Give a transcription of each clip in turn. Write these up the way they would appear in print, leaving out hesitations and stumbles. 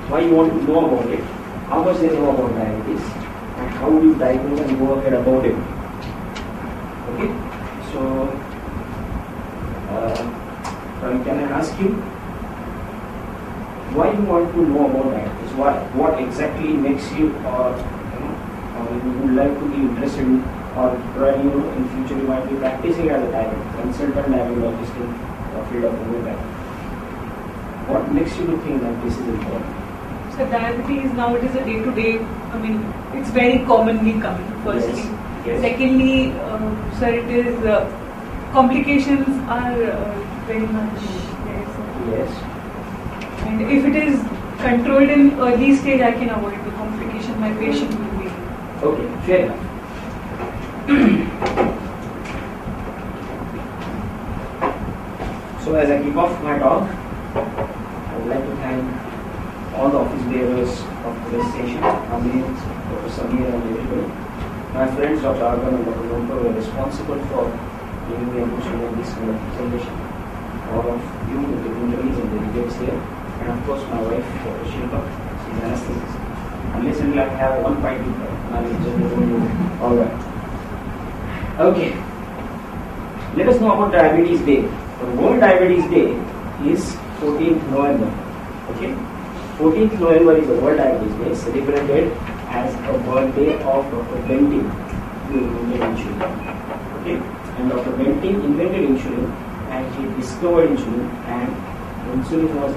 why you want to know about it, how much they know about diabetes, and how do you diagnose and go ahead about it. Okay, so can I ask you why you want to know about diabetes? What exactly makes you, or you would like to be interested in, or in future you might be practicing as a diabetes consultant diabetologist in the field of homeopathy. What makes you to think that this is important? So diabetes now it is a day-to-day. I mean, it's very commonly coming. Firstly, yes. Secondly, sir, it is complications are very much there. Yes. And if it is controlled in early stage, I can avoid the complication. My patient will be. Okay, fair enough. So as I kick off my talk, I would like to thank all the office bearers of today's session, Amit, Dr. Samir and everybody. My friends Dr. Argan and Dr. Romper were responsible for giving me a opportunity of this kind of presentation. All of you, the dignitaries and delegates here, and of course my wife, Dr. Shilpa, she's an anesthetist. Unless and I have one fight with her, I will just don't do it. Alright. Okay. Let us know about Diabetes Day. The World Diabetes Day is 14th November. Okay? 14th November is the World Diabetes Day, celebrated as a birthday of Dr. Benting, who invented insulin. Okay? And Dr. Benting invented insulin, and he discovered insulin, and insulin was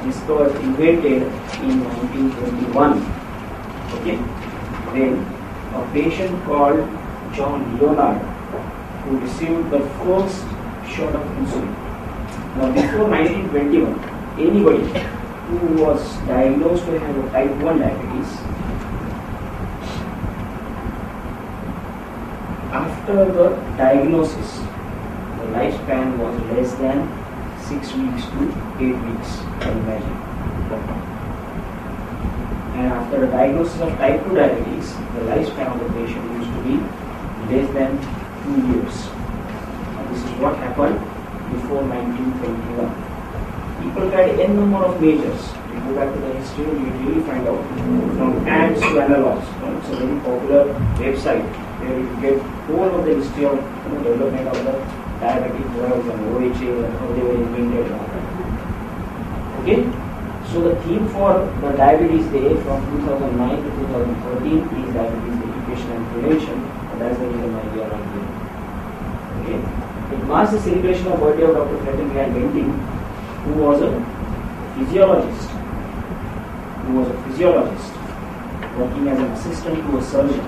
invented in 1921. Okay? Then a patient called John Leonard, who received the first shot of insulin. Now before 1921, anybody who was diagnosed to have a type 1 diabetes, after the diagnosis, the lifespan was less than 6 weeks to 8 weeks, can you imagine. And after the diagnosis of type 2 diabetes, the lifespan of the patient used to be less than 2 years. Now, this is what happened before 1921. People tried n number of measures. You go back to the history, you really find out from ants to analogs. It's a very popular website where you get whole of the history of development of the diabetic drugs and OHA and how they were invented. Okay? So the theme for the Diabetes Day from 2009 to 2013 is Diabetes Education and Prevention. And that's the reason why we are right here. Okay? It marks the celebration of birthday of Dr. Frederick Benting, who was a physiologist. Working as an assistant to a surgeon.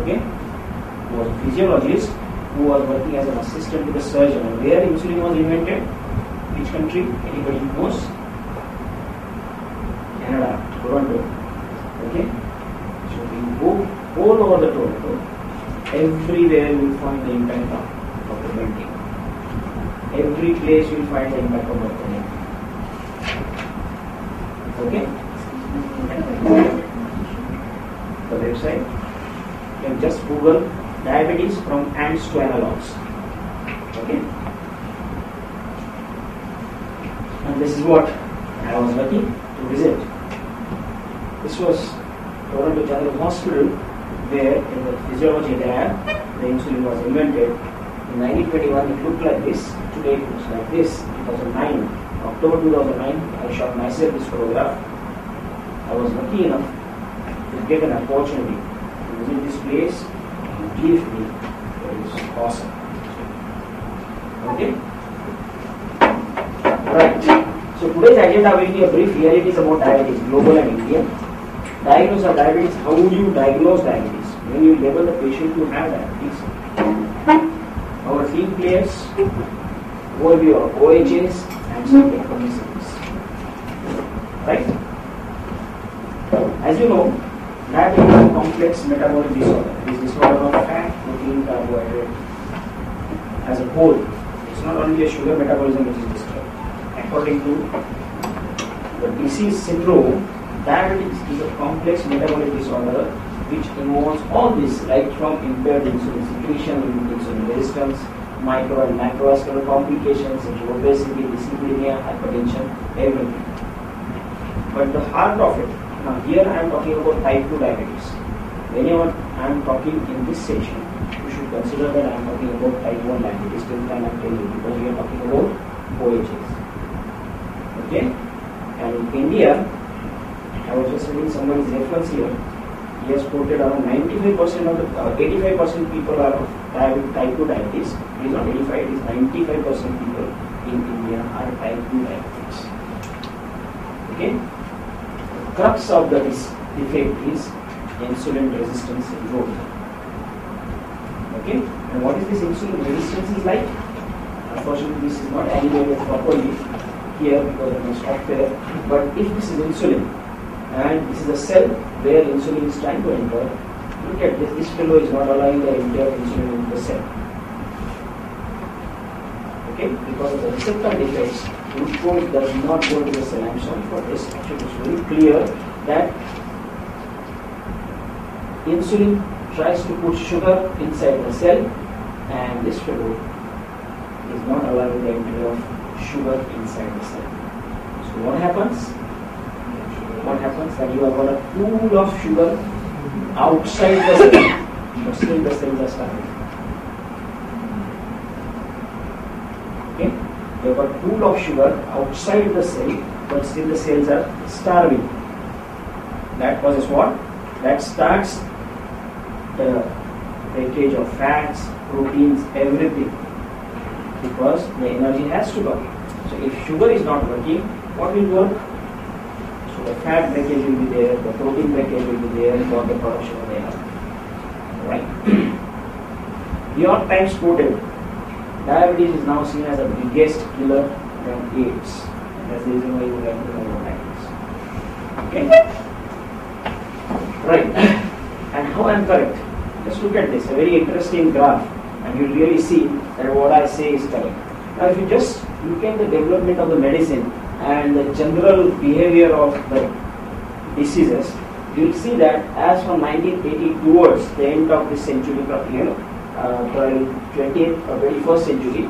Okay? He was a physiologist who was working as an assistant to the surgeon. And where insulin was invented? Which country? Anybody knows? Canada, Toronto. Okay? So we go all over the Toronto. Everywhere you will find the impact of Dr. Benting. Every place you will find the impact of Dr. Benting. Okay? The website. You can just Google diabetes from ants to analogs. Okay? And this is what I was lucky to visit. This was Toronto General Hospital, where in the physiology lab the insulin was invented. In 1921 it looked like this. Today it looks like this. 2009, October 2009, I shot myself this photograph. I was lucky enough to get an opportunity to visit this place, and believe me, it is awesome. Okay? Right. So today's agenda will be a brief realities about diabetes, global and Indian. Diagnosis of diabetes. How would you diagnose diabetes? When you label the patient to have diabetes. Our team players, overview of OHAs and some technologies. Right? As you know, diabetes is a complex metabolic disorder. It is disorder of fat, protein, carbohydrate as a whole. It's not only a sugar metabolism which is disturbed. According to the disease syndrome, diabetes is a complex metabolic disorder which involves all this, right from impaired insulin secretion, insulin resistance, micro and macrovascular complications such as obesity, dyslipidemia, hypertension, everything. But the heart of it, now here I am talking about type 2 diabetes. Whenever I am talking in this section, you should consider that I am talking about type 1 diabetes till the time I tell you, because we are talking about OHs. Okay? And in India, I was just reading somebody's reference here. He has quoted around 95% of the 85% people are type 2 diabetes. It is not 85, it is 95% people in India are type 2 diabetes. Okay? The crux of the defect is insulin resistance syndrome. Okay? And what is this insulin resistance is like? Unfortunately, this is not animated properly here because of my software. But if this is insulin, and this is a cell where insulin is trying to enter, look at this, this fellow is not allowing the entire insulin into the cell. Okay, because of the receptor defects, glucose does not go to the cell. I am sorry for this, actually it's very clear that insulin tries to put sugar inside the cell, and this fellow is not allowing the entry of sugar inside the cell. So what happens? What happens that you have got a pool of sugar outside the cell, but still the cells are starving. Okay? You have got a pool of sugar outside the cell, but still the cells are starving. That causes what? That starts the breakage of fats, proteins, everything, because the energy has to work. So if sugar is not working, what will work? The fat breakage will be there, the protein breakage will be there for the production of the energy. Right? New York Times quoted, diabetes is now seen as the biggest killer than AIDS. And that's the reason why you would like to know about diabetes. Okay? Right. And how I am correct? Just look at this, a very interesting graph, and you really see that what I say is correct. Now if you just look at the development of the medicine and the general behavior of the diseases, you will see that as from 1980 towards the end of this century, 20th or 21st century,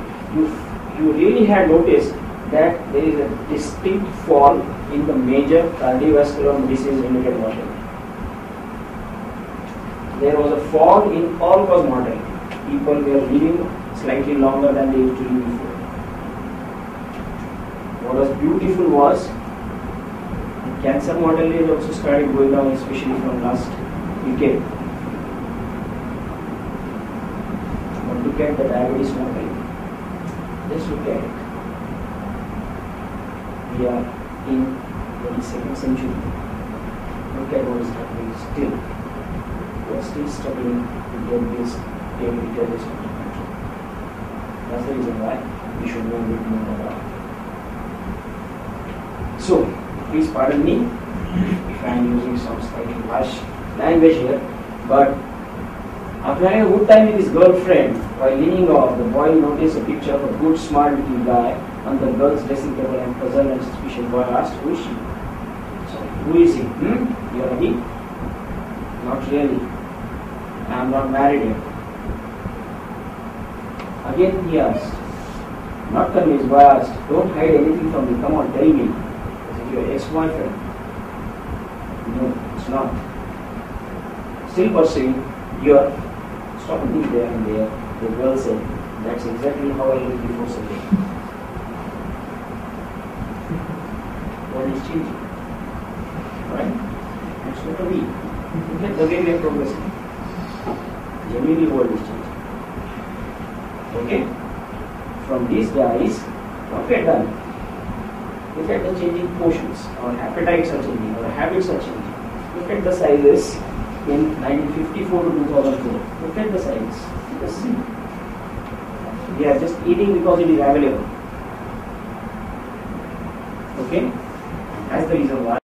you really had noticed that there is a distinct fall in the major cardiovascular disease-related mortality. There was a fall in all-cause mortality. People were living slightly longer than they used to live before. What was beautiful was cancer mortality also started going down, especially from last decade. But look at the diabetes mortality. Just look at it. We are in 22nd century. Look at what is happening still. We are still struggling to get this diabetes under control. That's the reason why we should know a bit more about it. So, please pardon me if I am using some slightly harsh language here, but after having a good time with his girlfriend, while leaning off, the boy noticed a picture of a good, smart little guy on the girl's dressing table, and puzzled and suspicious boy asked, "Who is she?" So, who is he? You are he? Not really. I am not married yet. Again he asked. Not convinced, boy asked, "Don't hide anything from me. Come on, tell me. Is it your ex-boyfriend?" No, it's not. Still pursuing, you're stopping there and there. The girl said, "That's exactly how I looked before Sunday." What is changing? Right? That's what we. Look at the way we are progressing. Genuinely, world is changing. Okay? From these guys, what we have done? Look at the changing portions. Our appetites are changing, our habits are changing. Look at the sizes in 1954 to 2004. Look at the size. Just see. We are just eating because it is available. Okay? That's the reason why.